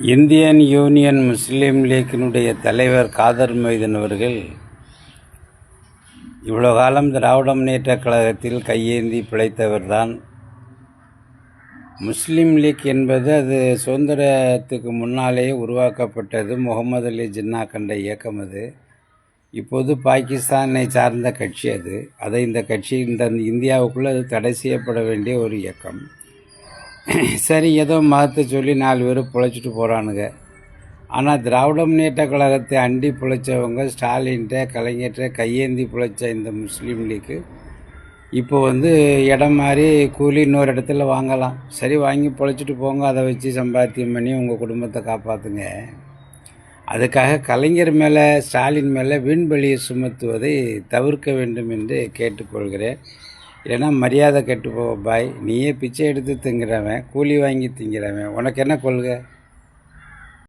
Indian union முஸ்லீம் லீக்கினுடைய தலைவர் காதர் மொய்தீன் அவர்கள் இவ்வளோ காலம் திராவிட முன்னேற்றக் கழகத்தில் கையேந்தி பிழைத்தவர்தான். முஸ்லீம் லீக் என்பது அது சுதந்திரத்துக்கு முன்னாலேயே உருவாக்கப்பட்டது. முகமது அலி ஜின்னா கண்ட இயக்கம் அது. இப்போது பாகிஸ்தானை சார்ந்த கட்சி அது. இந்த கட்சி இந்தியாவுக்குள்ளே அது தடை செய்யப்பட வேண்டிய ஒரு இயக்கம். சரி, ஏதோ மதத்தை சொல்லி 4 பேர் பிழைச்சிட்டு போகிறானுங்க. ஆனால் திராவிட முன்னேற்ற கழகத்தை அண்டி பிழைச்சவங்க, ஸ்டாலின்கிட்ட கலைஞர்கிட்ட கையேந்தி பிழைச்ச இந்த முஸ்லீம் லீக்கு இப்போ இடம் மாதிரி கூலி இன்னொரு இடத்துல வாங்கலாம். சரி, வாங்கி பிழைச்சிட்டு போங்க, அதை வச்சு சம்பாத்தியம் பண்ணி உங்கள் குடும்பத்தை காப்பாற்றுங்க. அதுக்காக கலைஞர் மேலே, ஸ்டாலின் மேலே வீண்பலியை சுமத்துவதை தவிர்க்க வேண்டும் என்று கேட்டுக்கொள்கிறேன். இல்லைன்னா மரியாதை கெட்டு பாய். நீயே பிச்சை எடுத்து திங்கிறவன், கூலி வாங்கி திங்கிறவன், உனக்கு என்ன கொள்கை?